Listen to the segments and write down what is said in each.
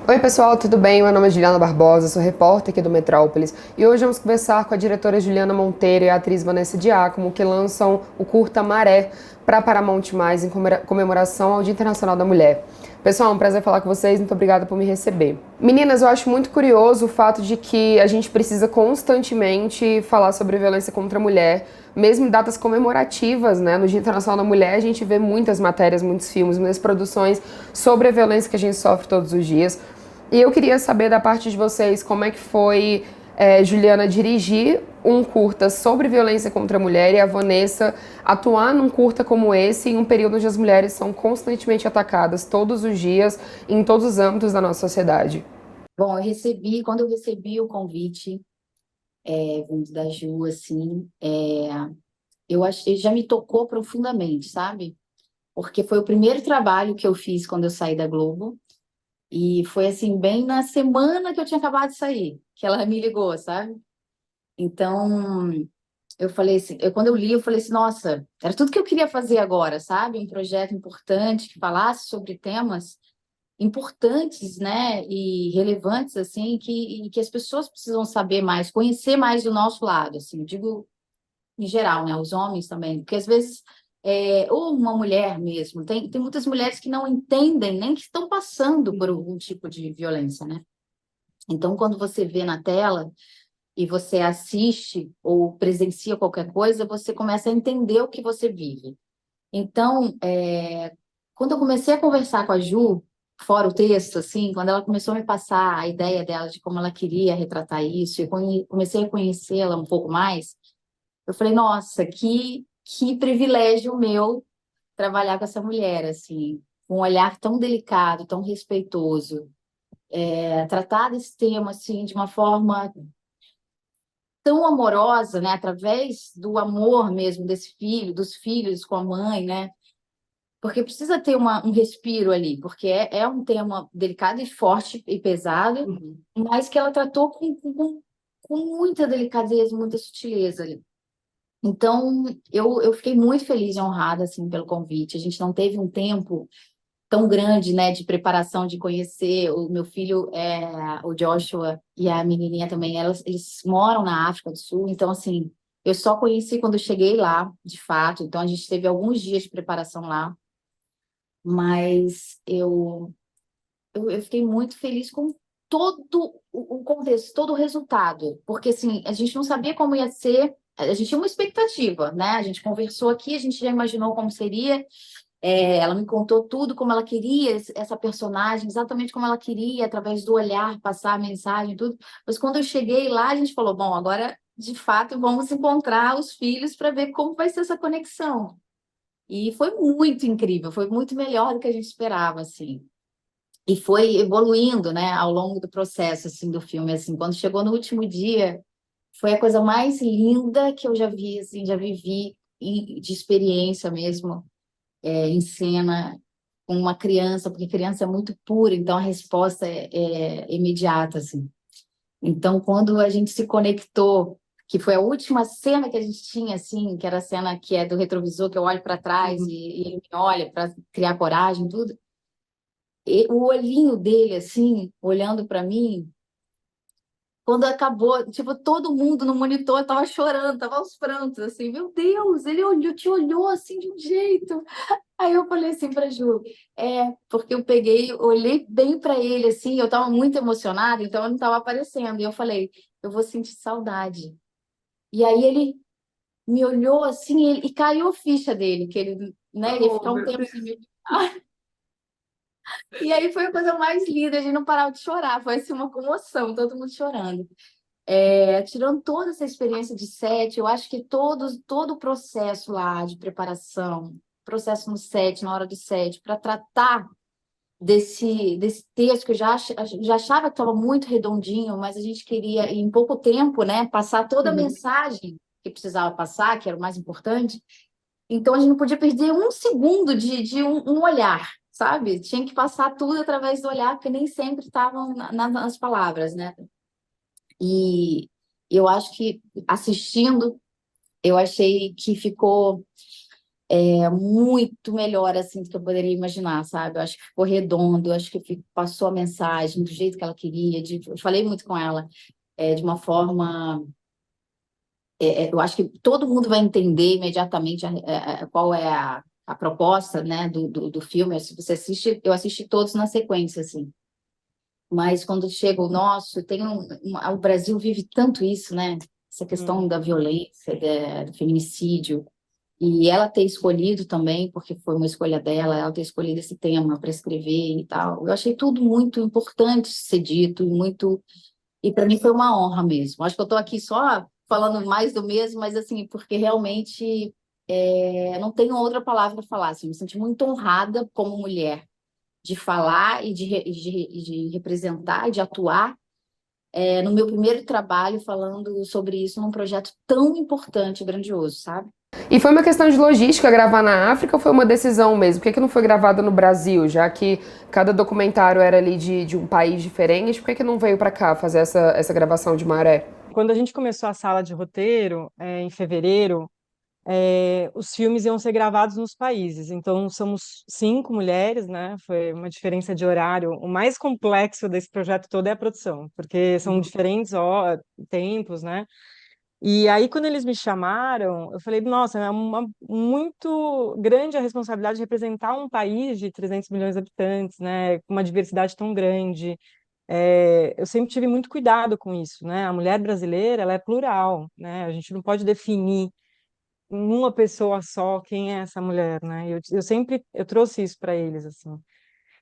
Oi pessoal, tudo bem? Meu nome é Juliana Barbosa, sou repórter aqui do Metrópolis e hoje vamos conversar com a diretora Juliana Monteiro e a atriz Vanessa Diácono, que lançam o curta Maré para Paramount+, em comemoração ao Dia Internacional da Mulher. Pessoal, é um prazer falar com vocês, muito obrigada por me receber. Meninas, eu acho muito curioso o fato de que a gente precisa constantemente falar sobre violência contra a mulher, mesmo em datas comemorativas, né? No Dia Internacional da Mulher, a gente vê muitas matérias, muitos filmes, muitas produções sobre a violência que a gente sofre todos os dias. E eu queria saber da parte de vocês como é que foi, Juliana, dirigir um curta sobre violência contra a mulher e a Vanessa atuar num curta como esse em um período onde as mulheres são constantemente atacadas todos os dias, em todos os âmbitos da nossa sociedade. Bom, quando eu recebi o convite, vindo da Ju, assim, eu achei, já me tocou profundamente, sabe? Porque foi o primeiro trabalho que eu fiz quando eu saí da Globo, e foi assim, bem na semana que eu tinha acabado de sair, que ela me ligou, sabe? Então, eu falei assim, quando eu li, eu falei assim, nossa, era tudo que eu queria fazer agora, sabe? Um projeto importante que falasse sobre temas importantes, né, e relevantes, assim, que as pessoas precisam saber mais, conhecer mais do nosso lado, assim, eu digo em geral, né, os homens também, porque às vezes, ou uma mulher mesmo, tem muitas mulheres que não entendem nem que estão passando por algum tipo de violência, né? Então, quando você vê na tela e você assiste ou presencia qualquer coisa, você começa a entender o que você vive. Então, quando eu comecei a conversar com a Ju, fora o texto, assim, quando ela começou a me passar a ideia dela de como ela queria retratar isso, e comecei a conhecê-la um pouco mais, eu falei, nossa, que privilégio meu trabalhar com essa mulher, assim, com um olhar tão delicado, tão respeitoso, tratar desse tema, assim, de uma forma tão amorosa, né, através do amor mesmo desse filho, dos filhos com a mãe, né, porque precisa ter um respiro ali, porque é um tema delicado e forte e pesado, mas que ela tratou com muita delicadeza, muita sutileza ali. Então, eu fiquei muito feliz e honrada, assim, pelo convite. A gente não teve um tempo tão grande, né, de preparação, de conhecer. O meu filho, o Joshua e a menininha também, eles moram na África do Sul, então, assim, eu só conheci quando eu cheguei lá, de fato. Então, a gente teve alguns dias de preparação lá, mas eu fiquei muito feliz com todo o contexto, todo o resultado, porque assim, a gente não sabia como ia ser, a gente tinha uma expectativa, né? A gente conversou aqui, a gente já imaginou como seria, ela me contou tudo como ela queria, essa personagem, exatamente como ela queria, através do olhar, passar a mensagem, tudo. Mas quando eu cheguei lá, a gente falou, bom, agora de fato vamos encontrar os filhos para ver como vai ser essa conexão. E foi muito incrível, foi muito melhor do que a gente esperava, assim. E foi evoluindo, né, ao longo do processo, assim, do filme, assim. Quando chegou no último dia, foi a coisa mais linda que eu já vi, assim, já vivi de experiência mesmo, em cena com uma criança, porque criança é muito pura, então a resposta é imediata, assim. Então, quando a gente se conectou, que foi a última cena que a gente tinha, assim, que era a cena que é do retrovisor, que eu olho para trás e ele me olha para criar coragem, tudo. E o olhinho dele, assim, olhando para mim, quando acabou, tipo, todo mundo no monitor tava chorando, tava aos prantos, assim, meu Deus, ele olhou, te olhou assim de um jeito. Aí eu falei assim pra Ju, porque eu peguei, olhei bem para ele, assim, eu tava muito emocionada, então eu não tava aparecendo. E eu falei, eu vou sentir saudade. E aí ele me olhou assim, e caiu a ficha dele, que ele, né, ele ia ficar um tempo sem me. E aí foi a coisa mais linda, a gente não parava de chorar, foi assim uma comoção, todo mundo chorando. Tirando toda essa experiência de set, eu acho que todo o processo lá de preparação, processo no set, na hora do set, para tratar desse texto que eu já achava que estava muito redondinho, mas a gente queria, em pouco tempo, né, passar toda a mensagem que precisava passar, que era o mais importante. Então, a gente não podia perder um segundo de um olhar, sabe? Tinha que passar tudo através do olhar, porque nem sempre estavam nas palavras, né? E eu acho que, assistindo, eu achei que ficou. É muito melhor assim do que eu poderia imaginar, sabe? Eu acho que ficou redondo, eu acho que passou a mensagem do jeito que ela queria. Eu falei muito com ela, de uma forma. Eu acho que todo mundo vai entender imediatamente qual é a proposta, né, do filme. Se você assiste, eu assisti todos na sequência, assim. Mas quando chega o nosso, o Brasil vive tanto isso, né? Essa questão da violência, do feminicídio. E ela ter escolhido também, porque foi uma escolha dela, ela ter escolhido esse tema para escrever e tal. Eu achei tudo muito importante ser dito, e muito. E para mim foi uma honra mesmo. Acho que eu estou aqui só falando mais do mesmo, mas assim, porque realmente não tenho outra palavra para falar. Assim, me senti muito honrada como mulher de falar e de representar, de atuar no meu primeiro trabalho falando sobre isso num projeto tão importante e grandioso, sabe? E foi uma questão de logística gravar na África ou foi uma decisão mesmo? Por que não foi gravado no Brasil, já que cada documentário era ali de um país diferente? Por que não veio para cá fazer essa gravação de Maré? Quando a gente começou a sala de roteiro, em fevereiro, os filmes iam ser gravados nos países. Então, somos 5 mulheres, né? Foi uma diferença de horário. O mais complexo desse projeto todo é a produção, porque são diferentes tempos, né? E aí, quando eles me chamaram, eu falei, nossa, é uma muito grande a responsabilidade de representar um país de 300 milhões de habitantes, né? Com uma diversidade tão grande. Eu sempre tive muito cuidado com isso, né? A mulher brasileira, ela é plural, né? A gente não pode definir em uma pessoa só quem é essa mulher, né? Eu sempre eu trouxe isso para eles, assim.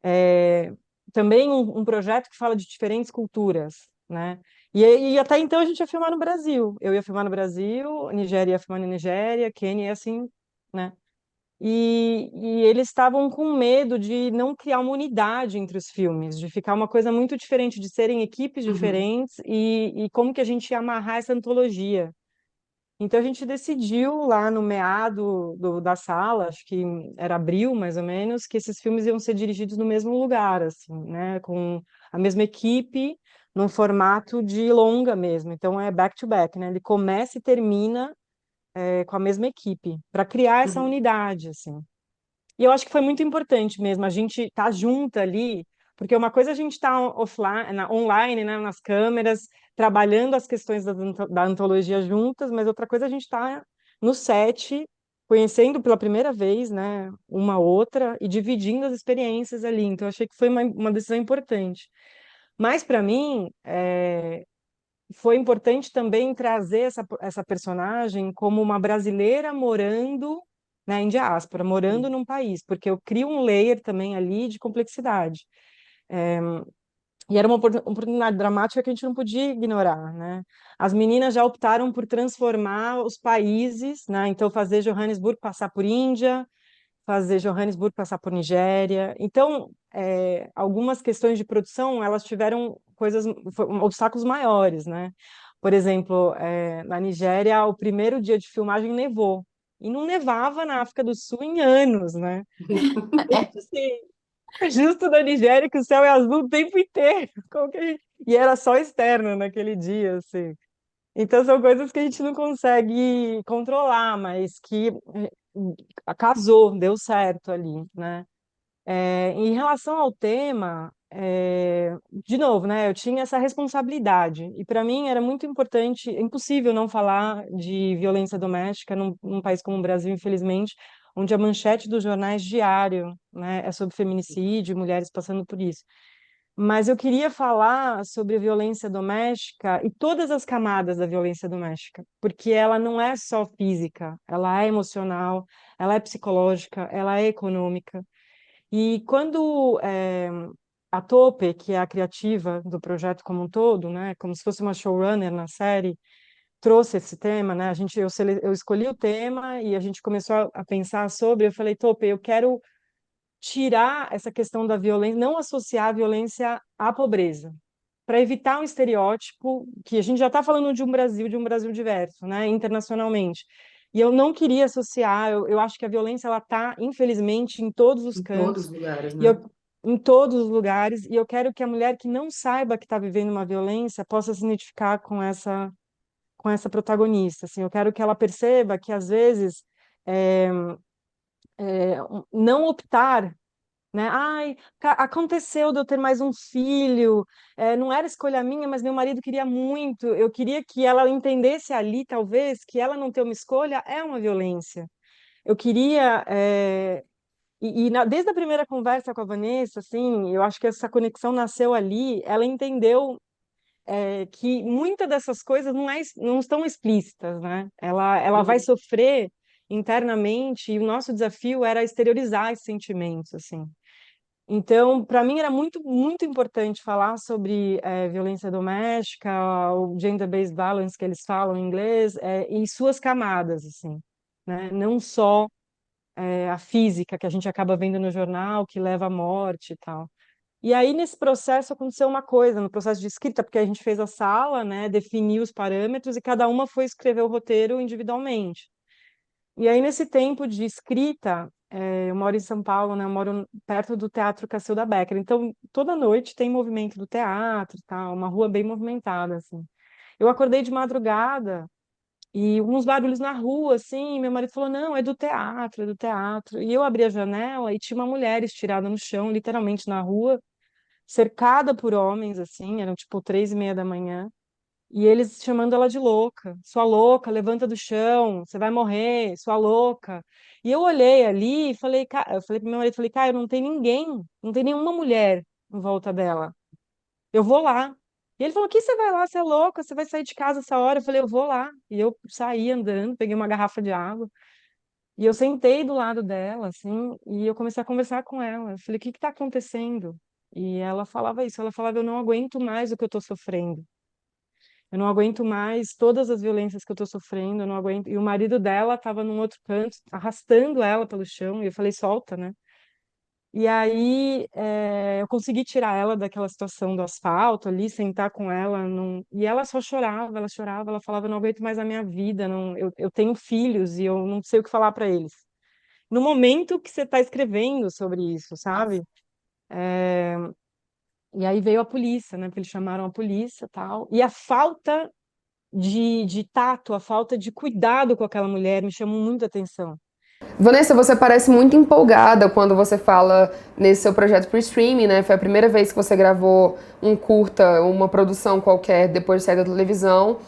É, também um projeto que fala de diferentes culturas, né? E até então a gente ia filmar no Brasil. Eu ia filmar no Brasil, a Nigéria ia filmar na Nigéria, Quênia ia assim, né? E eles estavam com medo de não criar uma unidade entre os filmes, de ficar uma coisa muito diferente, de serem equipes Uhum. diferentes e como que a gente ia amarrar essa antologia. Então a gente decidiu lá no meado da sala, acho que era abril mais ou menos, que esses filmes iam ser dirigidos no mesmo lugar, assim, né, com a mesma equipe, num formato de longa mesmo. Então é back to back, né? Ele começa e termina com a mesma equipe, para criar essa Uhum. unidade, assim. E eu acho que foi muito importante mesmo a gente estar junta ali, porque uma coisa é a gente estar offline, online, né, nas câmeras, trabalhando as questões da antologia juntas, mas outra coisa é a gente estar no set, conhecendo pela primeira vez, né, uma outra e dividindo as experiências ali. Então, eu achei que foi uma decisão importante. Mas, para mim, foi importante também trazer essa personagem como uma brasileira morando, né, em diáspora, morando num país, porque eu crio um layer também ali de complexidade. E era uma oportunidade dramática que a gente não podia ignorar, né? As meninas já optaram por transformar os países, né? Então, fazer Johannesburgo passar por Índia, fazer Johannesburgo passar por Nigéria. Então, algumas questões de produção, elas tiveram obstáculos maiores, né? Por exemplo, na Nigéria, o primeiro dia de filmagem nevou. E não nevava na África do Sul em anos, né? Assim, justo da Nigéria que o céu é azul o tempo inteiro. Como que E era só externo naquele dia, assim. Então são coisas que a gente não consegue controlar, mas que casou, deu certo ali, né? Em relação ao tema, de novo, né? Eu tinha essa responsabilidade e para mim era muito importante, é impossível não falar de violência doméstica num país como o Brasil, infelizmente, onde a manchete dos jornais diário, né, é sobre feminicídio, mulheres passando por isso. Mas eu queria falar sobre a violência doméstica e todas as camadas da violência doméstica, porque ela não é só física, ela é emocional, ela é psicológica, ela é econômica. E quando a Tope, que é a criativa do projeto como um todo, né, como se fosse uma showrunner na série, trouxe esse tema, né, eu escolhi o tema e a gente começou a pensar sobre, eu falei, Tope, eu quero tirar essa questão da violência, não associar a violência à pobreza, para evitar um estereótipo que a gente já está falando de um Brasil diverso, né, internacionalmente. E eu não queria associar, eu acho que a violência ela está, infelizmente, em todos os Em todos cantos, os lugares, e né? eu, em todos os lugares, e eu quero que a mulher que não saiba que está vivendo uma violência possa se identificar com essa protagonista. Assim, eu quero que ela perceba que, às vezes, não optar, né? Ai, aconteceu de eu ter mais um filho, não era escolha minha, mas meu marido queria muito. Eu queria que ela entendesse ali, talvez, que ela não ter uma escolha é uma violência. Eu queria, desde a primeira conversa com a Vanessa, assim, eu acho que essa conexão nasceu ali. Ela entendeu que muitas dessas coisas não estão explícitas, né? Ela vai sofrer internamente, e o nosso desafio era exteriorizar esses sentimentos, assim. Então, para mim era muito, muito importante falar sobre violência doméstica, o gender-based violence que eles falam em inglês, em suas camadas, assim, né? Não só a física que a gente acaba vendo no jornal, que leva à morte e tal. E aí, nesse processo, aconteceu uma coisa, no processo de escrita, porque a gente fez a sala, né, definiu os parâmetros e cada uma foi escrever o roteiro individualmente. E aí, nesse tempo de escrita, eu moro em São Paulo, né, eu moro perto do Teatro Cacilda Becker, então toda noite tem movimento do teatro e tal, uma rua bem movimentada, assim. Eu acordei de madrugada e uns barulhos na rua, assim, e meu marido falou, não, é do teatro, é do teatro. E eu abri a janela e tinha uma mulher estirada no chão, literalmente na rua, cercada por homens, assim, eram tipo 3:30 da manhã, e eles chamando ela de louca. Sua louca, levanta do chão, você vai morrer, sua louca. E eu olhei ali e falei, eu falei pro meu marido, falei, cara, não tem ninguém, não tem nenhuma mulher em volta dela. Eu vou lá. E ele falou, que você vai lá, você é louca, você vai sair de casa essa hora? Eu falei, eu vou lá. E eu saí andando, peguei uma garrafa de água, e eu sentei do lado dela, assim, e eu comecei a conversar com ela. Eu falei, o que que tá acontecendo? E ela falava isso, ela falava, eu não aguento mais o que eu tô sofrendo. Eu não aguento mais todas as violências que eu tô sofrendo, eu não aguento. E o marido dela estava num outro canto, arrastando ela pelo chão, e eu falei, solta, né? E aí eu consegui tirar ela daquela situação do asfalto ali, sentar com ela, e ela só chorava, ela falava, eu não aguento mais a minha vida, não, eu tenho filhos e eu não sei o que falar para eles. No momento que você está escrevendo sobre isso, sabe? E aí veio a polícia, né? Porque eles chamaram a polícia e tal. E a falta de tato, a falta de cuidado com aquela mulher me chamou muita atenção. Vanessa, você parece muito empolgada quando você fala nesse seu projeto pro streaming, né? Foi a primeira vez que você gravou um curta, uma produção qualquer depois de sair da televisão.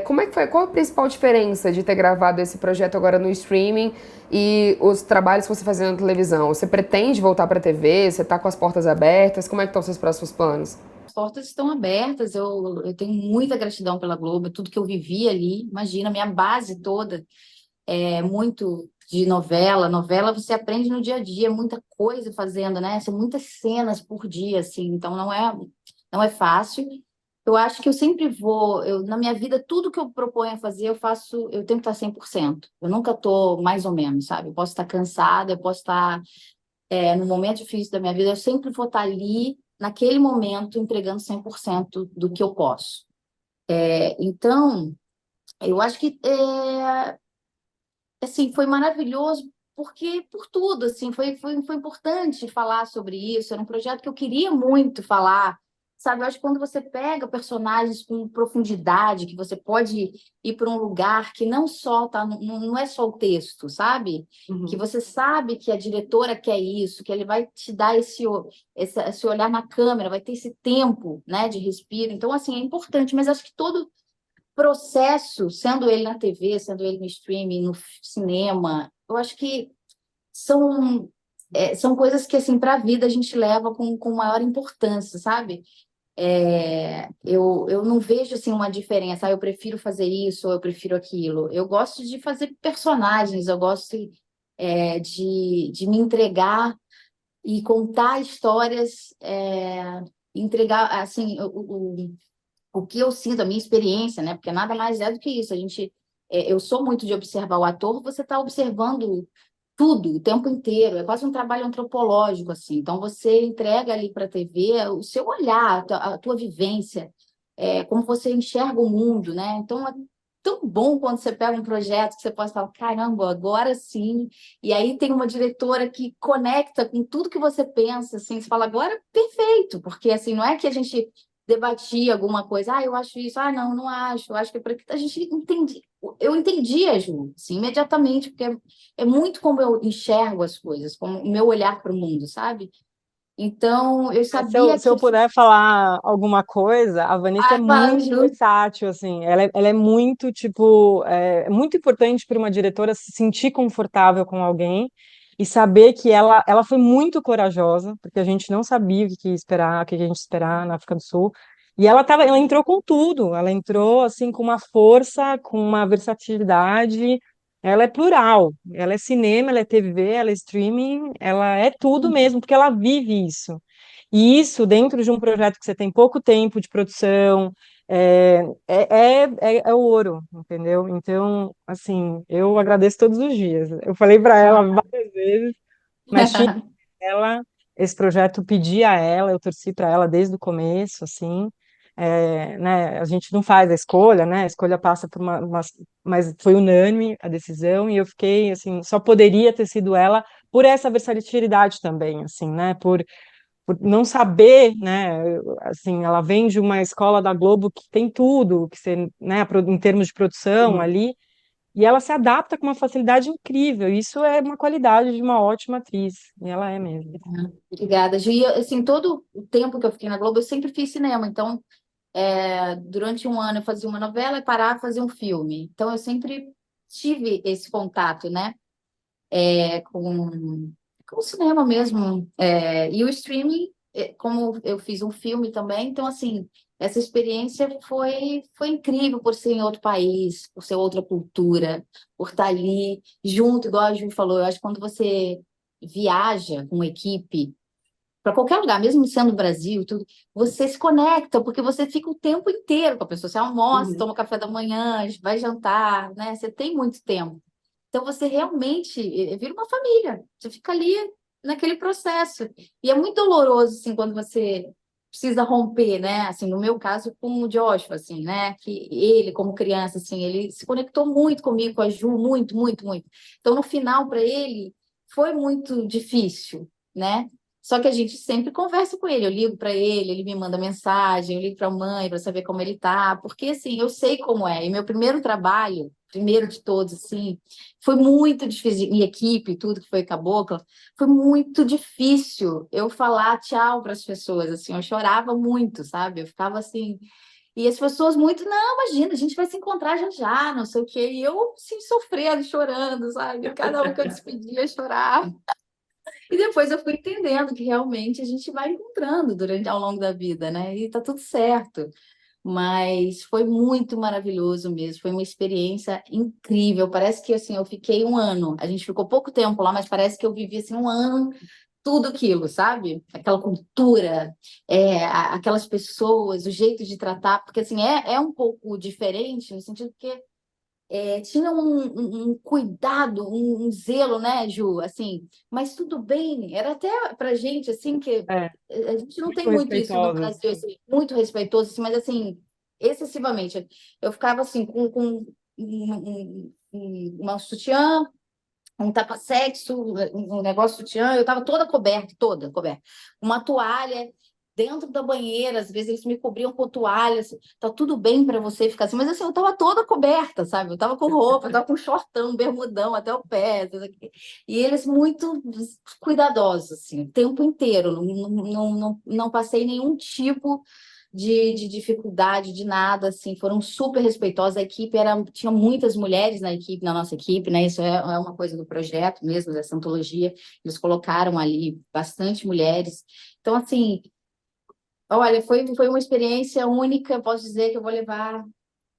Como é que foi? Qual a principal diferença de ter gravado esse projeto agora no streaming e os trabalhos que você fazia na televisão? Você pretende voltar para a TV? Você está com as portas abertas? Como é que estão os seus próximos planos? As portas estão abertas, eu tenho muita gratidão pela Globo, tudo que eu vivi ali. Imagina, minha base toda é muito de novela. Novela você aprende no dia a dia, muita coisa fazendo, né? São muitas cenas por dia, assim, então não é fácil. Eu acho que eu sempre na minha vida, tudo que eu proponho a fazer, eu tento estar 100%. Eu nunca estou mais ou menos, sabe? Eu posso estar cansada, eu posso estar no momento difícil da minha vida, eu sempre vou estar ali, naquele momento, entregando 100% do que eu posso. Então, eu acho que assim, foi maravilhoso porque por tudo, assim, foi importante falar sobre isso, era um projeto que eu queria muito falar, sabe? Eu acho que quando você pega personagens com profundidade, que você pode ir para um lugar que não só não é só o texto, sabe? Que Uhum. você sabe que a diretora quer isso, que ele vai te dar esse olhar na câmera, vai ter esse tempo, né, de respiro. Então, assim, é importante, mas acho que todo processo, sendo ele na TV, sendo ele no streaming, no cinema, eu acho que são coisas que, assim, para a vida a gente leva com maior importância, sabe? Eu não vejo, assim, uma diferença, eu prefiro fazer isso ou eu prefiro aquilo. Eu gosto de fazer personagens, eu gosto de me entregar e contar histórias, entregar, assim, o que eu sinto, a minha experiência, né? Porque nada mais é do que isso. Eu sou muito de observar o ator, você está observando tudo o tempo inteiro. É quase um trabalho antropológico, assim. Então, você entrega ali para a TV o seu olhar, a tua vivência, como você enxerga o mundo, né? Então, é tão bom quando você pega um projeto que você pode falar, caramba, agora sim. E aí tem uma diretora que conecta com tudo que você pensa, assim. Você fala, agora perfeito, porque assim, não é que a gente debatia alguma coisa, eu acho isso, não, não acho, eu acho que é a gente entende, eu entendia, Ju, assim, imediatamente, porque é muito como eu enxergo as coisas, como o meu olhar para o mundo, sabe? Então, eu sabia Se eu que... puder falar alguma coisa, a Vanessa é Fala, muito Ju. versátil, assim, ela é muito, tipo, é muito importante para uma diretora se sentir confortável com alguém e saber que ela foi muito corajosa, porque a gente não sabia o que ia esperar, o que a gente ia esperar na África do Sul, e ela entrou com tudo, ela entrou, assim, com uma força, com uma versatilidade, ela é plural, ela é cinema, ela é TV, ela é streaming, ela é tudo mesmo, porque ela vive isso. E isso, dentro de um projeto que você tem pouco tempo de produção, é ouro, entendeu? Então, assim, eu agradeço todos os dias. Eu falei para ela várias vezes, mas tinha ela, esse projeto pedia a ela, eu torci para ela desde o começo, assim, né, a gente não faz a escolha, né, a escolha passa por mas foi unânime a decisão, e eu fiquei, assim, só poderia ter sido ela por essa versatilidade também, assim, né, por não saber, né, assim, ela vem de uma escola da Globo que tem tudo, que você, né, em termos de produção ali, e ela se adapta com uma facilidade incrível. Isso é uma qualidade de uma ótima atriz, e ela é mesmo. Obrigada, Ju. E, assim, todo o tempo que eu fiquei na Globo, eu sempre fiz cinema. Então, durante um ano eu fazia uma novela e parava e fazia um filme. Então, eu sempre tive esse contato, né? Com o cinema mesmo. E o streaming, como eu fiz um filme também, então, assim, essa experiência foi incrível por ser em outro país, por ser outra cultura, por estar ali junto, igual a Ju falou. Eu acho que quando você viaja com uma equipe para qualquer lugar, mesmo sendo no Brasil, tudo, você se conecta, porque você fica o tempo inteiro com a pessoa. Você almoça, toma café da manhã, vai jantar, né? Você tem muito tempo. Então, você realmente vira uma família. Você fica ali naquele processo. E é muito doloroso, assim, quando você precisa romper, né? Assim, no meu caso, com o Joshua, assim, né? Que ele, como criança, assim, ele se conectou muito comigo, com a Ju, muito, muito, muito. Então, no final, para ele, foi muito difícil, né? Só que a gente sempre conversa com ele. Eu ligo para ele me manda mensagem, eu ligo para a mãe para saber como ele tá, porque assim, eu sei como é. E meu primeiro trabalho, primeiro de todos, assim, foi muito difícil. Minha equipe, tudo que foi Cabocla, foi muito difícil eu falar tchau para as pessoas, assim, eu chorava muito, sabe? Eu ficava assim. E as pessoas muito, não, imagina, a gente vai se encontrar já já, não sei o quê. E eu, assim, sofrendo, chorando, sabe? Cada um que eu despedia, chorava. E depois eu fui entendendo que realmente a gente vai encontrando ao longo da vida, né? E tá tudo certo. Mas foi muito maravilhoso mesmo, foi uma experiência incrível. Parece que assim, eu fiquei um ano. A gente ficou pouco tempo lá, mas parece que eu vivi assim um ano, tudo aquilo, sabe? Aquela cultura, aquelas pessoas, o jeito de tratar, porque assim, é um pouco diferente no sentido que tinha um cuidado, um zelo, né, Ju? Assim, mas tudo bem, era até pra gente, assim, que É, a gente não muito tem muito isso no respeitosa. Brasil, assim, muito respeitoso, assim, mas assim, excessivamente. Eu ficava assim, com uma sutiã, um tapa-sexo, um negócio de sutiã, eu estava toda coberta. Uma toalha dentro da banheira, às vezes eles me cobriam com toalha, assim, tá tudo bem para você ficar assim, mas assim, eu estava toda coberta, sabe? Eu estava com roupa, eu estava com shortão, bermudão até o pé, tudo aqui. E eles muito cuidadosos, assim, o tempo inteiro, não passei nenhum tipo de dificuldade, de nada, assim, foram super respeitosos. A equipe tinha muitas mulheres na nossa equipe, né? Isso é uma coisa do projeto mesmo, dessa antologia. Eles colocaram ali bastante mulheres. Então, assim, olha, foi uma experiência única, eu posso dizer que eu vou levar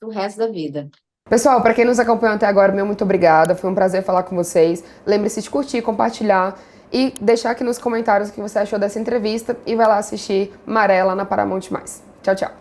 o resto da vida. Pessoal, para quem nos acompanhou até agora, meu muito obrigada. Foi um prazer falar com vocês. Lembre-se de curtir, compartilhar e deixar aqui nos comentários o que você achou dessa entrevista. E vai lá assistir Maré lá na Paramount+. Tchau, tchau.